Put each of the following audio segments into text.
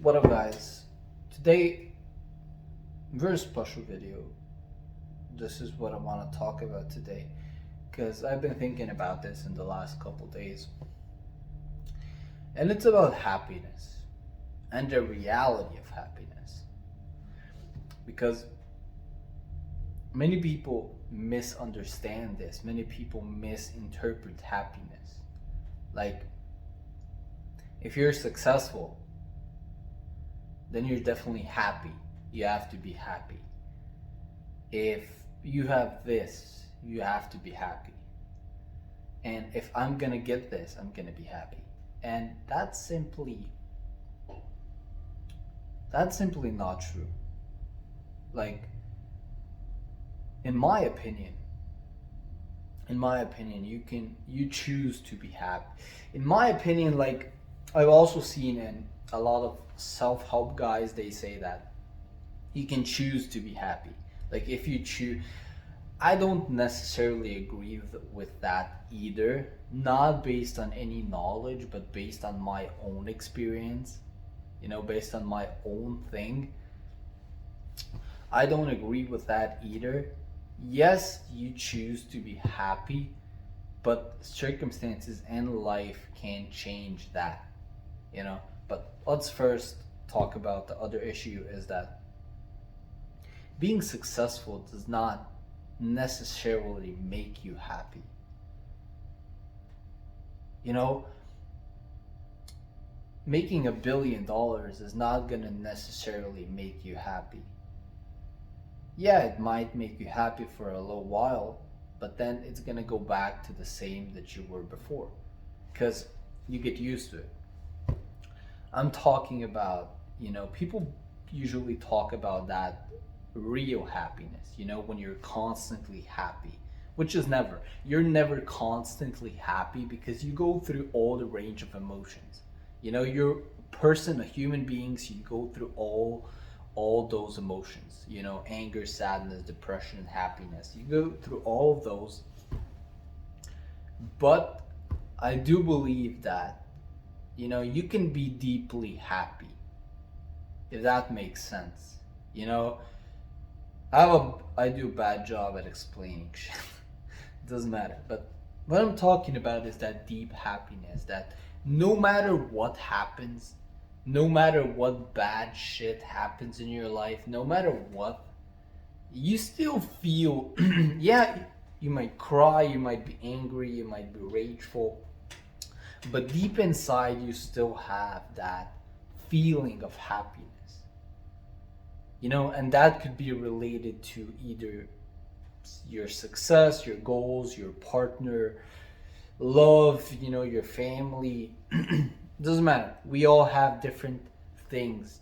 What up, guys? Today, very special video. This is what I want to talk about today because I've been thinking about this in the last couple days. And it's about happiness and the reality of happiness. Because many people misunderstand this, many people misinterpret happiness. Like, if you're successful, then you're definitely happy. You have to be happy. If you have this, you have to be happy. And if I'm gonna get this, I'm gonna be happy. And that's simply not true. Like, in my opinion, you choose to be happy. In my opinion, like, I've also seen in a lot of self-help guys, they say that you can choose to be happy. Like, if you choose, I don't necessarily agree with that either. Not based on any knowledge, but based on my own experience, based on my own thing. I don't agree with that either. Yes, you choose to be happy, but circumstances and life can change that, But let's first talk about the other issue, is that being successful does not necessarily make you happy. Making $1 billion is not going to necessarily make you happy. Yeah, it might make you happy for a little while, but then it's going to go back to the same that you were before because you get used to it. I'm talking about, people usually talk about that real happiness, when you're constantly happy, which is never. You're never constantly happy because you go through all the range of emotions. You're a person, a human being, so you go through all those emotions, anger, sadness, depression, happiness. You go through all of those. But I do believe that, you can be deeply happy, if that makes sense. I do a bad job at explaining shit. It doesn't matter. But what I'm talking about is that deep happiness that no matter what happens, no matter what bad shit happens in your life, no matter what, you still feel, yeah, you might cry, you might be angry, you might be rageful, but deep inside you still have that feeling of happiness. And that could be related to either your success, your goals, your partner, love, your family. Doesn't matter. We all have different things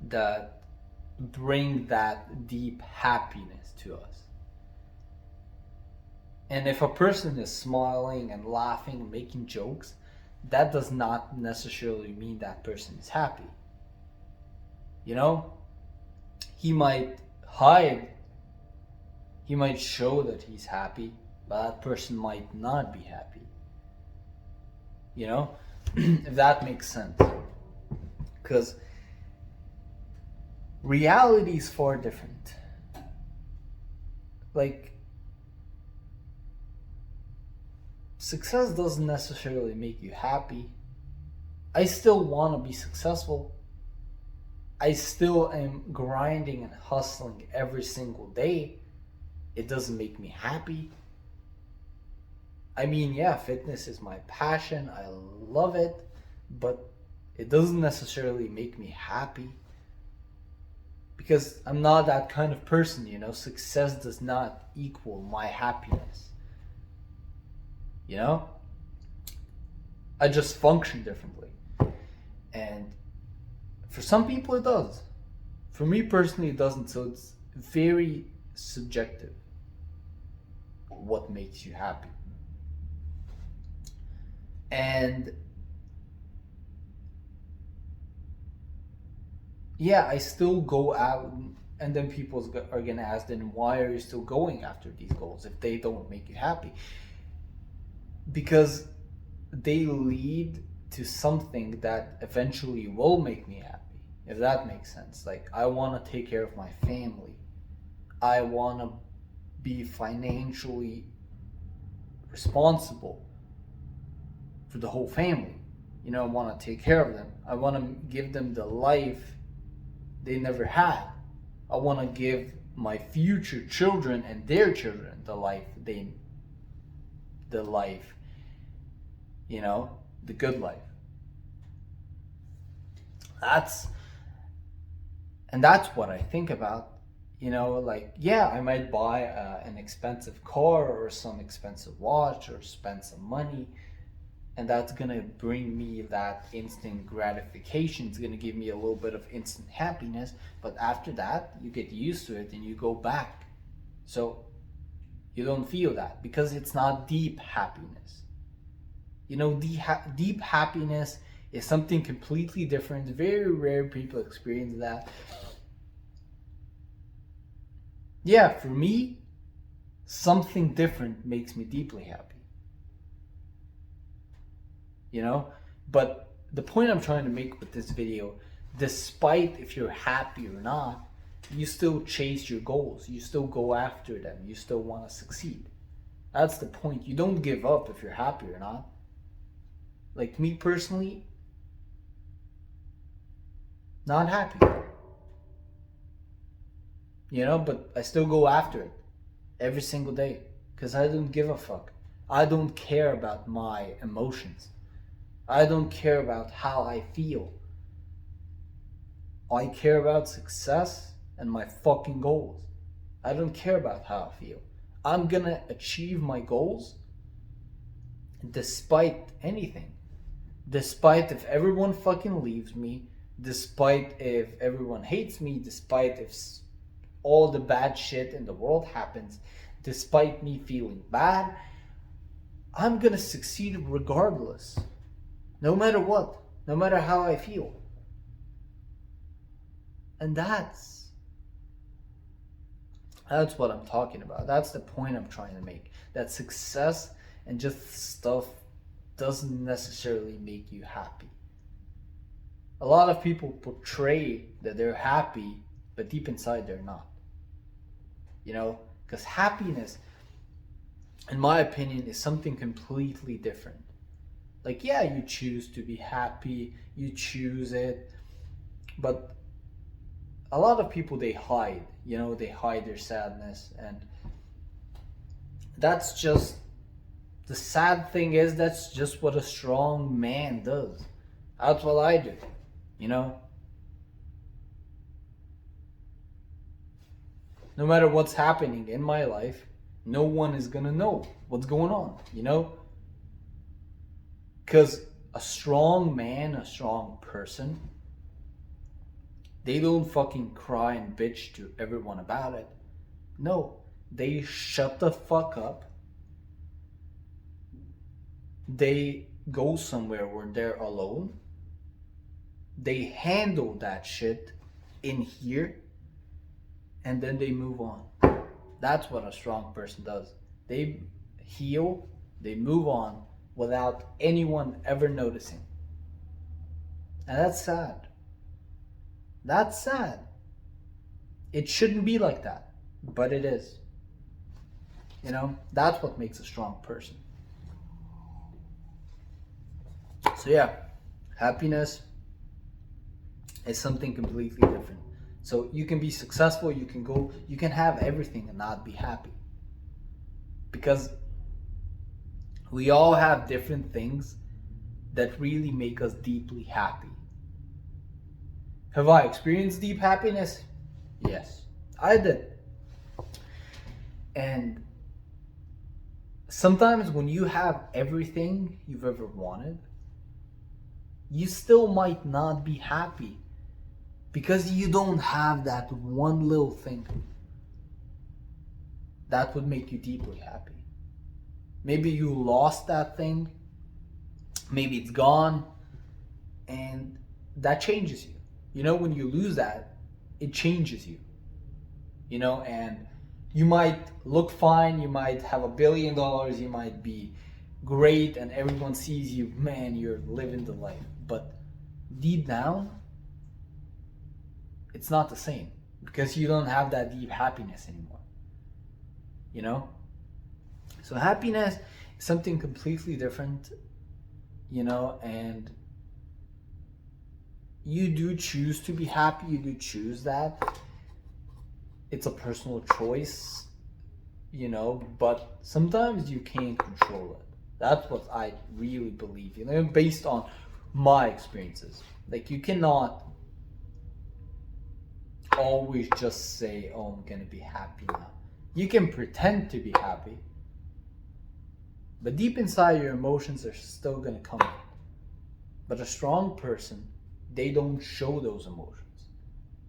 that bring that deep happiness to us. And if a person is smiling and laughing and making jokes, that does not necessarily mean that person is happy. He might hide, he might show that he's happy, but that person might not be happy. If that makes sense. Because reality is far different. Like, success doesn't necessarily make you happy. I still want to be successful. I still am grinding and hustling every single day. It doesn't make me happy. I mean, yeah, fitness is my passion. I love it, but it doesn't necessarily make me happy because I'm not that kind of person, Success does not equal my happiness. I just function differently. And for some people it does. For me personally it doesn't, so it's very subjective what makes you happy. And yeah, I still go out, and then people are gonna ask, then why are you still going after these goals if they don't make you happy? Because they lead to something that eventually will make me happy, if that makes sense. Like, I want to take care of my family. I want to be financially responsible for the whole family. I want to take care of them. I want to give them the life they never had. I want to give my future children and their children the life, the good life. That's what I think about. Like, yeah, I might buy an expensive car or some expensive watch or spend some money, and that's gonna bring me that instant gratification. It's gonna give me a little bit of instant happiness, but after that you get used to it and you go back, so you don't feel that, because it's not deep happiness. Deep happiness is something completely different. Very rare people experience that. Yeah, for me, something different makes me deeply happy. But the point I'm trying to make with this video, despite if you're happy or not, you still chase your goals. You still go after them. You still want to succeed. That's the point. You don't give up if you're happy or not. Like me personally, not happy. But I still go after it every single day because I don't give a fuck. I don't care about my emotions. I don't care about how I feel. I care about success and my fucking goals. I don't care about how I feel. I'm gonna achieve my goals despite anything. Despite if everyone fucking leaves me, despite if everyone hates me, despite if all the bad shit in the world happens, despite me feeling bad, I'm gonna succeed regardless. No matter what, no matter how I feel. And that's what I'm talking about. That's the point I'm trying to make. That success and just stuff doesn't necessarily make you happy. A lot of people portray that they're happy, but deep inside they're not. Because happiness, in my opinion, is something completely different. Like, yeah, you choose to be happy, you choose it, but a lot of people, they hide, they hide their sadness, and that's just, the sad thing is, that's just what a strong man does. That's what I do, No matter what's happening in my life, no one is gonna know what's going on, Because a strong man, a strong person, they don't fucking cry and bitch to everyone about it. No, they shut the fuck up. They go somewhere where they're alone. They handle that shit in here, and then they move on. That's what a strong person does. They heal, they move on without anyone ever noticing. And that's sad. That's sad. It shouldn't be like that, but it is. That's what makes a strong person. So yeah, happiness is something completely different. So you can be successful, you can have everything and not be happy. Because we all have different things that really make us deeply happy. Have I experienced deep happiness? Yes, I did. And sometimes when you have everything you've ever wanted, you still might not be happy because you don't have that one little thing that would make you deeply happy. Maybe you lost that thing, maybe it's gone, and that changes you. When you lose that, it changes you. And you might look fine, you might have $1 billion, you might be great and everyone sees you, man, you're living the life. But deep down, it's not the same because you don't have that deep happiness anymore. You know? So happiness is something completely different, you know, and you do choose to be happy, you do choose that. It's a personal choice, you know, but sometimes you can't control it. That's what I really believe, you know, based on my experiences. Like, you cannot always just say, oh, I'm gonna be happy now. You can pretend to be happy, but deep inside your emotions are still gonna come out. But a strong person, they don't show those emotions.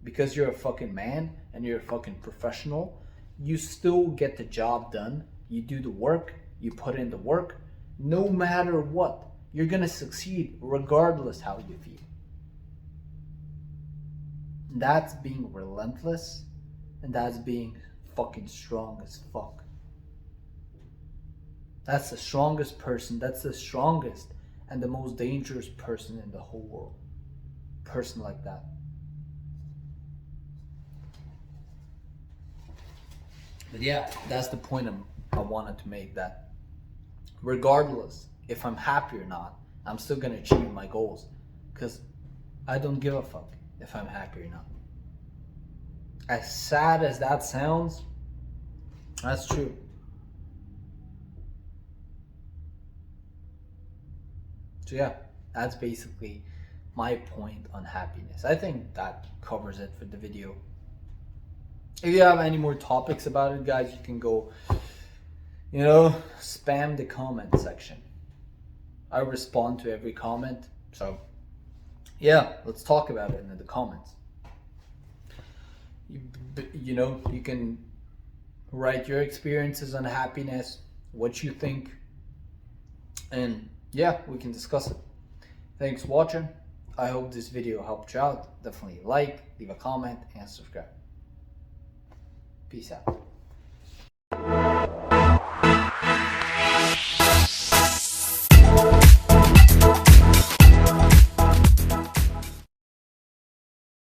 Because you're a fucking man and you're a fucking professional, you still get the job done. You do the work, you put in the work, no matter what. You're gonna succeed regardless how you feel. That's being relentless, and that's being fucking strong as fuck. That's the strongest person, that's the strongest and the most dangerous person in the whole world. Person like that. But yeah, that's the point I wanted to make, that regardless if I'm happy or not, I'm still gonna achieve my goals. Because I don't give a fuck if I'm happy or not. As sad as that sounds, that's true. So yeah, that's basically my point on happiness. I think that covers it for the video. If you have any more topics about it, guys, you can go, you know, spam the comment section. I respond to every comment. So yeah, let's talk about it in the comments. You know, you can write your experiences on happiness, what you think, and yeah, we can discuss it. Thanks for watching. I hope this video helped you out. Definitely like, leave a comment, and subscribe. Peace out.